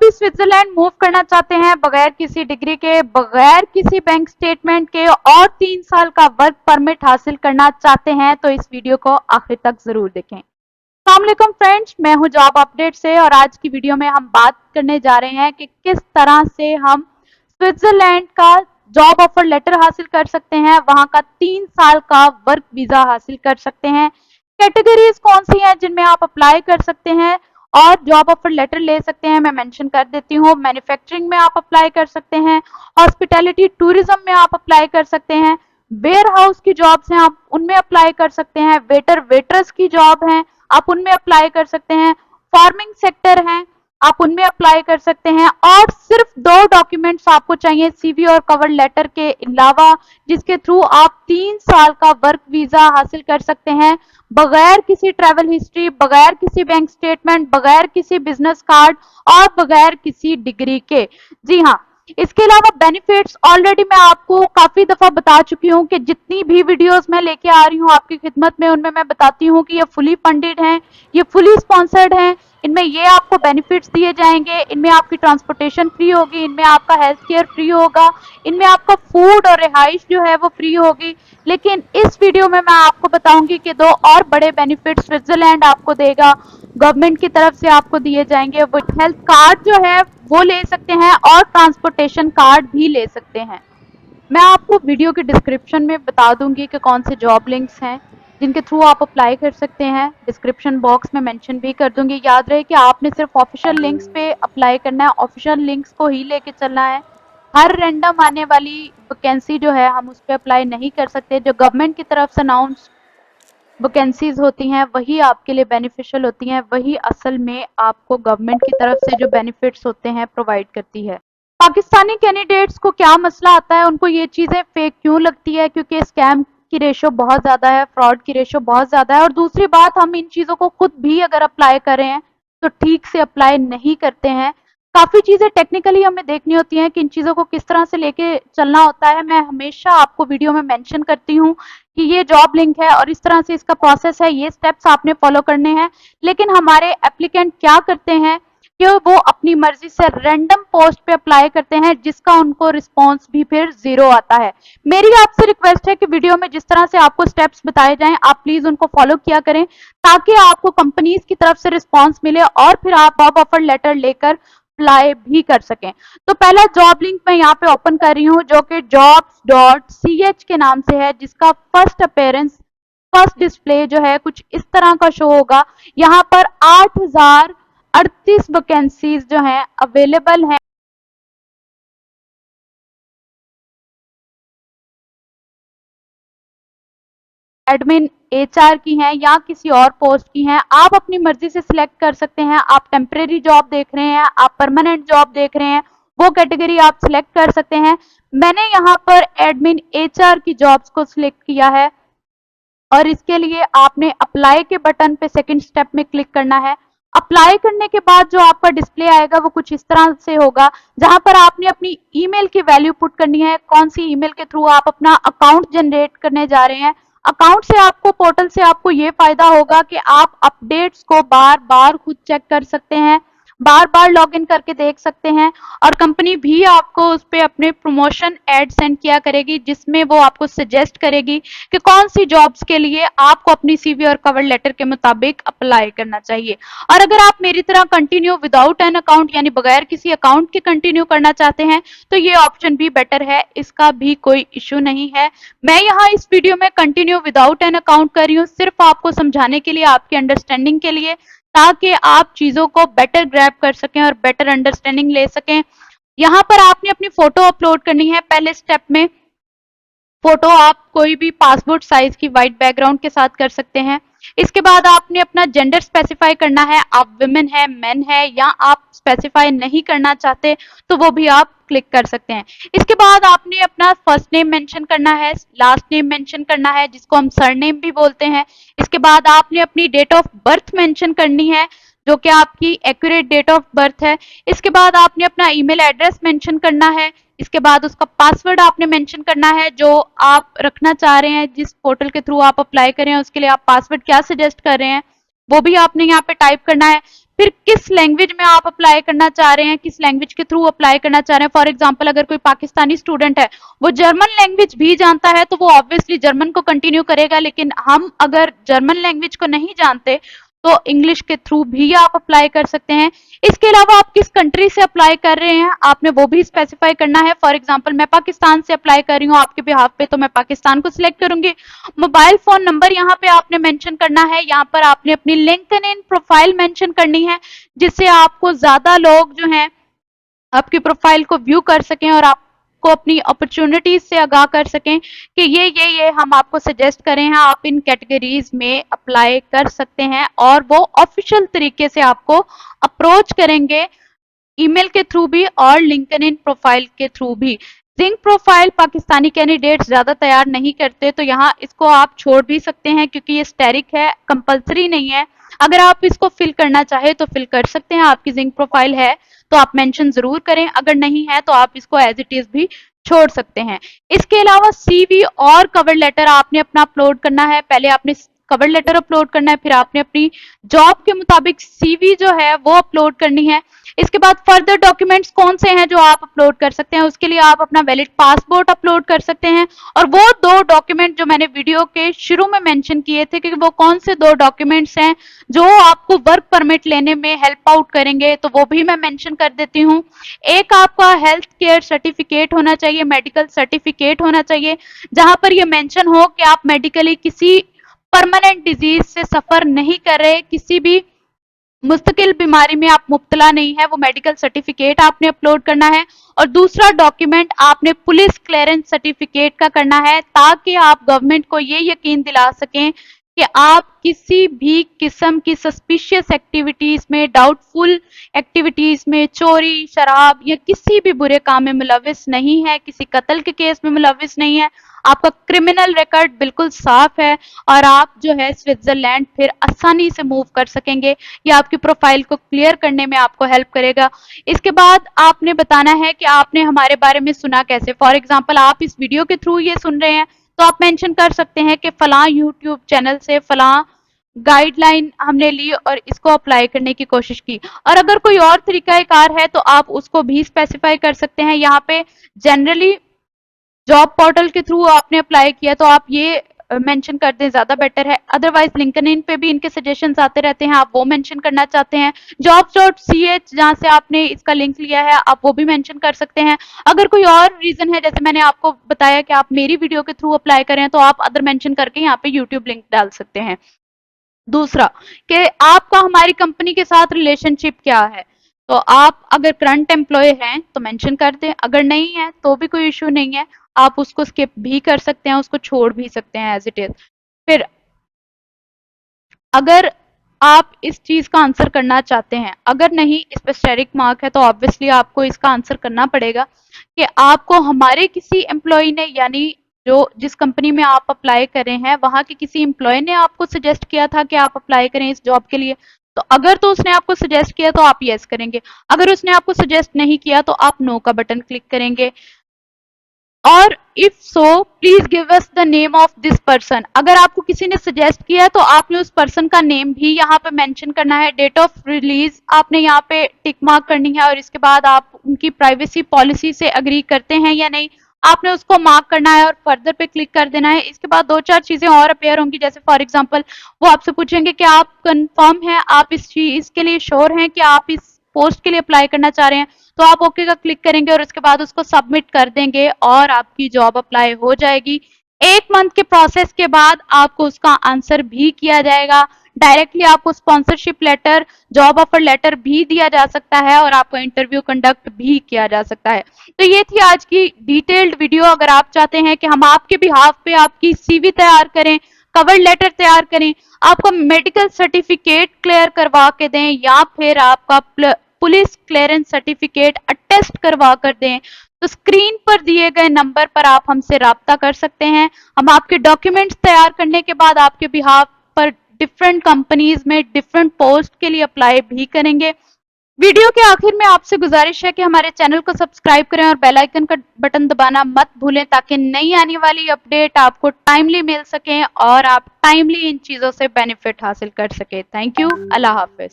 भी Switzerland move करना चाहते हैं बगैर किसी डिग्री के, बगैर किसी बैंक स्टेटमेंट के और 3 साल का वर्क परमिट हासिल करना चाहते हैं तो इस वीडियो को आखिर तक जरूर देखें। अस्सलाम वालेकुम फ्रेंड्स, मैं हूं जॉब अपडेट से और आज की वीडियो में हम बात करने जा रहे हैं कि किस तरह से हम स्विट्जरलैंड का जॉब ऑफर लेटर हासिल कर सकते हैं, वहां का 3 साल का वर्क वीजा हासिल कर सकते हैं। कैटेगरीज कौन सी हैं जिनमें आप अप्लाई कर सकते हैं और जॉब ऑफर लेटर ले सकते हैं, मैं मेंशन कर देती हूँ। मैन्युफैक्चरिंग में आप अप्लाई कर सकते हैं, हॉस्पिटैलिटी टूरिज्म में आप अप्लाई कर सकते हैं, वेयर हाउस की जॉब्स हैं आप उनमें अप्लाई कर सकते हैं, वेटर वेटर्स की जॉब हैं आप उनमें अप्लाई कर सकते हैं, फार्मिंग सेक्टर हैं आप उनमें अप्लाई कर सकते हैं। और सिर्फ 2 डॉक्यूमेंट्स आपको चाहिए सीवी और कवर लेटर के अलावा, जिसके थ्रू आप 3 साल का वर्क वीजा हासिल कर सकते हैं बगैर किसी ट्रैवल हिस्ट्री, बगैर किसी बैंक स्टेटमेंट, बगैर किसी बिजनेस कार्ड और बगैर किसी डिग्री के। जी हाँ, इसके अलावा बेनिफिट्स ऑलरेडी मैं आपको काफी दफा बता चुकी हूँ कि जितनी भी वीडियोस मैं लेके आ रही हूँ आपकी खिदमत में, उनमें मैं बताती हूँ कि ये फुली फंडेड हैं, ये फुली स्पॉन्सर्ड हैं, इनमें ये आपको बेनिफिट्स दिए जाएंगे, इनमें आपकी ट्रांसपोर्टेशन फ्री होगी, इनमें आपका हेल्थ केयर फ्री होगा, इनमें आपका फूड और रिहाइश जो है वो फ्री होगी। लेकिन इस वीडियो में मैं आपको बताऊंगी कि 2 और बड़े बेनिफिट स्विट्जरलैंड आपको देगा, गवर्नमेंट की तरफ से आपको दिए जाएंगे। वो हेल्थ कार्ड जो है वो ले सकते हैं और ट्रांसपोर्टेशन कार्ड भी ले सकते हैं। मैं आपको वीडियो के डिस्क्रिप्शन में बता दूंगी कि कौन से जॉब लिंक्स हैं जिनके थ्रू आप अप्लाई कर सकते हैं, डिस्क्रिप्शन बॉक्स में मेंशन भी कर दूंगी। याद रहे कि आपने सिर्फ ऑफिशियल लिंक्स पे अप्लाई करना है, ऑफिशियल लिंक्स को ही लेके चलना है। हर रैंडम आने वाली वैकेंसी जो है हम उस पर अप्लाई नहीं कर सकते। जो गवर्नमेंट की तरफ से अनाउंस वैकेंसीज होती हैं वही आपके लिए बेनिफिशियल होती हैं, वही असल में आपको गवर्नमेंट की तरफ से जो बेनिफिट्स होते हैं प्रोवाइड करती है। पाकिस्तानी कैंडिडेट्स को क्या मसला आता है, उनको ये चीज़ें फेक क्यों लगती है? क्योंकि स्कैम की रेशो बहुत ज़्यादा है, फ्रॉड की रेशो बहुत ज़्यादा है। और दूसरी बात, हम इन चीज़ों को खुद भी अगर अप्लाई कर रहे हैं तो ठीक से अप्लाई नहीं करते हैं। काफ़ी चीज़ें टेक्निकली हमें देखनी होती हैं कि इन चीज़ों को किस तरह से लेके चलना होता है। मैं हमेशा आपको वीडियो में मेंशन करती हूँ कि ये जॉब लिंक है और इस तरह से इसका प्रोसेस है, ये स्टेप्स आपने फॉलो करने हैं। लेकिन हमारे एप्लीकेंट क्या करते हैं कि वो अपनी मर्जी से रैंडम पोस्ट पे अप्लाई करते हैं जिसका उनको रिस्पांस भी फिर 0 आता है। मेरी आपसे रिक्वेस्ट है कि वीडियो में जिस तरह से आपको स्टेप्स बताए जाएं आप प्लीज उनको फॉलो किया करें ताकि आपको कंपनीज की तरफ से रिस्पांस मिले और फिर आप जॉब ऑफर लेटर लेकर अप्लाई भी कर सकें। तो पहला जॉब लिंक मैं यहाँ पे ओपन कर रही हूँ जो कि jobs.ch के नाम से है, जिसका फर्स्ट अपीयरेंस, फर्स्ट डिस्प्ले जो है कुछ इस तरह का शो होगा। यहाँ पर 8038 वैकेंसीज जो हैं अवेलेबल हैं। एडमिन एचआर की हैं या किसी और पोस्ट की हैं, आप अपनी मर्जी से सिलेक्ट कर सकते हैं। आप टेम्परेरी जॉब देख रहे हैं, आप परमानेंट जॉब देख रहे हैं, वो कैटेगरी आप सिलेक्ट कर सकते हैं। मैंने यहाँ पर एडमिन एचआर की जॉब्स को सिलेक्ट किया है और इसके लिए आपने अप्लाई के बटन पे सेकंड स्टेप में क्लिक करना है। अप्लाई करने के बाद जो आपका डिस्प्ले आएगा वो कुछ इस तरह से होगा, जहां पर आपने अपनी ईमेल की वैल्यू पुट करनी है, कौन सी ईमेल के थ्रू आप अपना अकाउंट जनरेट करने जा रहे हैं। अकाउंट से आपको, पोर्टल से आपको ये फायदा होगा कि आप अपडेट्स को बार बार खुद चेक कर सकते हैं, बार बार लॉग इन करके देख सकते हैं और कंपनी भी आपको उस पर अपने प्रमोशन एड सेंड किया करेगी जिसमें वो आपको सजेस्ट करेगी कि कौन सी जॉब्स के लिए आपको अपनी सीवी और कवर लेटर के मुताबिक अप्लाई करना चाहिए। और अगर आप मेरी तरह कंटिन्यू विदाउट एन अकाउंट यानी बगैर किसी अकाउंट के कंटिन्यू करना चाहते हैं तो ये ऑप्शन भी बेटर है, इसका भी कोई इश्यू नहीं है। मैं यहाँ इस वीडियो में कंटिन्यू विदाउट एन अकाउंट कर रही हूँ सिर्फ आपको समझाने के लिए, आपकी अंडरस्टैंडिंग के लिए, ताकि आप चीजों को बेटर ग्रैब कर सकें और बेटर अंडरस्टैंडिंग ले सकें। यहाँ पर आपने अपनी फोटो अपलोड करनी है। पहले स्टेप में फोटो आप कोई भी पासपोर्ट साइज की वाइट बैकग्राउंड के साथ कर सकते हैं। इसके बाद आपने अपना जेंडर स्पेसिफाई करना है, आप विमेन है, मेन है, या आप स्पेसिफाई नहीं करना चाहते तो वो भी आप क्लिक कर सकते हैं। इसके बाद आपने अपना फर्स्ट नेम मेंशन करना है, लास्ट नेम मेंशन करना है जिसको हम सरनेम भी बोलते हैं। इसके बाद आपने अपनी डेट ऑफ बर्थ मेंशन करनी है जो कि आपकी एक्यूरेट डेट ऑफ बर्थ है। इसके बाद आपने अपना ईमेल एड्रेस मेंशन करना है। इसके बाद उसका पासवर्ड आपने मेंशन करना है जो आप रखना चाह रहे हैं, जिस पोर्टल के थ्रू आप अप्लाई करें उसके लिए आप पासवर्ड क्या सजेस्ट कर रहे हैं वो भी आपने यहाँ पे टाइप करना है। फिर किस लैंग्वेज में आप अप्लाई करना चाह रहे हैं, किस लैंग्वेज के थ्रू अप्लाई करना चाह रहे हैं। फॉर एग्जांपल अगर कोई पाकिस्तानी स्टूडेंट है, वो जर्मन लैंग्वेज भी जानता है तो वो ऑब्वियसली जर्मन को कंटिन्यू करेगा, लेकिन हम अगर जर्मन लैंग्वेज को नहीं जानते तो इंग्लिश के थ्रू भी आप अप्लाई कर सकते हैं। इसके अलावा आप किस कंट्री से अप्लाई कर रहे हैं आपने वो भी स्पेसिफाई करना है। फॉर एग्जांपल मैं पाकिस्तान से अप्लाई कर रही हूँ आपके बिहाफ पे, तो मैं पाकिस्तान को सिलेक्ट करूंगी। मोबाइल फोन नंबर यहाँ पे आपने मेंशन करना है। यहाँ पर आपने अपनी लिंक्डइन प्रोफाइल मेंशन करनी है, जिससे आपको ज्यादा लोग जो हैं आपकी प्रोफाइल को व्यू कर सकें और आपको अपनी अपॉर्चुनिटीज से आगाह कर सकें कि ये हम आपको सजेस्ट करें हैं, आप इन कैटेगरीज में अप्लाई कर सकते हैं, और वो ऑफिशियल तरीके से आपको अप्रोच करेंगे ईमेल के थ्रू भी और लिंक्डइन प्रोफाइल के थ्रू भी। जिंक प्रोफाइल पाकिस्तानी कैंडिडेट्स ज्यादा तैयार नहीं करते, तो यहाँ इसको आप छोड़ भी सकते हैं क्योंकि ये स्टेरिक है, कंपलसरी नहीं है। अगर आप इसको फिल करना चाहे तो फिल कर सकते हैं। आपकी जिंक प्रोफाइल है तो आप मेंशन जरूर करें, अगर नहीं है तो आप इसको एज इट इज भी छोड़ सकते हैं। इसके अलावा सीवी और कवर लेटर आपने अपना अपलोड करना है। पहले आपने कवर लेटर अपलोड करना है, फिर आपने अपनी जॉब के मुताबिक सीवी जो है वो अपलोड करनी है। इसके बाद फर्दर डॉक्यूमेंट्स कौन से हैं जो आप अपलोड कर सकते हैं, उसके लिए आप अपना वैलिड पासपोर्ट अपलोड कर सकते हैं। और वो 2 डॉक्यूमेंट जो मैंने वीडियो के शुरू में मेंशन किए थे कि वो कौन से 2 डॉक्यूमेंट्स हैं जो आपको वर्क परमिट लेने में हेल्प आउट करेंगे, तो वो भी मैं मेंशन कर देती हूँ। एक आपका हेल्थ केयर सर्टिफिकेट होना चाहिए, मेडिकल सर्टिफिकेट होना चाहिए, जहां पर ये मेंशन हो कि आप मेडिकली किसी परमानेंट डिजीज से सफर नहीं कर रहे, किसी भी मुस्तकिल बीमारी में आप मुब्तला नहीं है, वो मेडिकल सर्टिफिकेट आपने अपलोड करना है। और दूसरा डॉक्यूमेंट आपने पुलिस क्लियरेंस सर्टिफिकेट का करना है, ताकि आप गवर्नमेंट को ये यकीन दिला सकें कि आप किसी भी किस्म की सस्पिशियस एक्टिविटीज में, डाउटफुल एक्टिविटीज में, चोरी, शराब या किसी भी बुरे काम में मुलविस नहीं है, किसी कत्ल के केस में मुलविस नहीं है, आपका क्रिमिनल रिकॉर्ड बिल्कुल साफ है, और आप जो है स्विट्जरलैंड फिर आसानी से मूव कर सकेंगे। ये आपकी प्रोफाइल को क्लियर करने में आपको हेल्प करेगा। इसके बाद आपने बताना है कि आपने हमारे बारे में सुना कैसे। फॉर एग्जांपल आप इस वीडियो के थ्रू ये सुन रहे हैं, तो आप मेंशन कर सकते हैं कि फलां यूट्यूब चैनल से फलां गाइडलाइन हमने ली और इसको अप्लाई करने की कोशिश की। और अगर कोई और तरीकाकार है तो आप उसको भी स्पेसिफाई कर सकते हैं। यहाँ पे जनरली जॉब पोर्टल के थ्रू आपने अप्लाई किया तो आप ये मेंशन कर दें, ज्यादा बेटर है। अदरवाइज लिंक्डइन पे भी इनके सजेशंस आते रहते हैं, आप वो मेंशन करना चाहते हैं, jobs.ch जहां से आपने इसका लिंक लिया है आप वो भी मेंशन कर सकते हैं। अगर कोई और रीजन है, जैसे मैंने आपको बताया कि आप मेरी वीडियो के थ्रू अप्लाई करें, तो आप अदर मेंशन करके यहाँ पे यूट्यूब लिंक डाल सकते हैं। दूसरा कि आपका हमारी कंपनी के साथ रिलेशनशिप क्या है, तो आप अगर करंट एम्प्लॉय हैं तो मेंशन कर दें, अगर नहीं है तो भी कोई इशू नहीं है, आप उसको स्किप भी कर सकते हैं, उसको छोड़ भी सकते हैं एज इट इज। फिर अगर आप इस चीज का आंसर करना चाहते हैं, अगर नहीं इस पे स्टेरिक मार्क है, तो ऑब्वियसली आपको इसका आंसर करना पड़ेगा कि आपको हमारे किसी एम्प्लॉय ने, यानी जो जिस कंपनी में आप अप्लाई कर रहे हैं वहां के किसी एम्प्लॉय ने आपको सजेस्ट किया था कि आप अप्लाई करें इस जॉब के लिए, तो अगर तो उसने आपको सजेस्ट किया तो आप यस करेंगे, अगर उसने आपको सजेस्ट नहीं किया तो आप नो का बटन क्लिक करेंगे। और if so please give us the name of this person, अगर आपको किसी ने सजेस्ट किया है तो आपने उस पर्सन का नेम भी यहाँ पे मेंशन करना है। डेट ऑफ रिलीज आपने यहाँ पे टिक मार्क करनी है, और इसके बाद आप उनकी प्राइवेसी पॉलिसी से अग्री करते हैं या नहीं, आपने उसको मार्क करना है और फर्दर पे क्लिक कर देना है। इसके बाद 2-4 चीजें और अपेयर होंगी, जैसे फॉर एग्जांपल वो आपसे पूछेंगे कि आप कंफर्म हैं, आप इस चीज के लिए श्योर हैं कि आप इस पोस्ट के लिए अप्लाई करना चाह रहे हैं, तो आप ओके का क्लिक करेंगे और उसके बाद उसको सबमिट कर देंगे और आपकी जॉब अप्लाई हो जाएगी। 1 मंथ के प्रोसेस के बाद आपको उसका आंसर भी किया जाएगा। डायरेक्टली आपको sponsorship letter, job offer letter भी दिया जा सकता है और आपको इंटरव्यू कंडक्ट भी किया जा सकता है। तो ये थी आज की डिटेल्ड वीडियो। अगर आप चाहते हैं कि हम आपके बिहाफ पे आपकी सीवी तैयार करें, कवर लेटर तैयार करें, आपको मेडिकल सर्टिफिकेट क्लियर करवा के दें, या फिर आपका पुलिस क्लियरेंस सर्टिफिकेट अटेस्ट करवा कर दें, तो स्क्रीन पर दिए गए नंबर पर आप हमसे राब्ता कर सकते हैं। हम आपके डॉक्यूमेंट्स तैयार करने के बाद आपके बिहाफ पर डिफरेंट कंपनीज में डिफरेंट पोस्ट के लिए अप्लाई भी करेंगे। वीडियो के आखिर में आपसे गुजारिश है कि हमारे चैनल को सब्सक्राइब करें और बेल आइकन का बटन दबाना मत भूलें, ताकि नई आने वाली अपडेट आपको टाइमली मिल सके और आप टाइमली इन चीजों से बेनिफिट हासिल कर सके। Thank you. Allah Hafiz.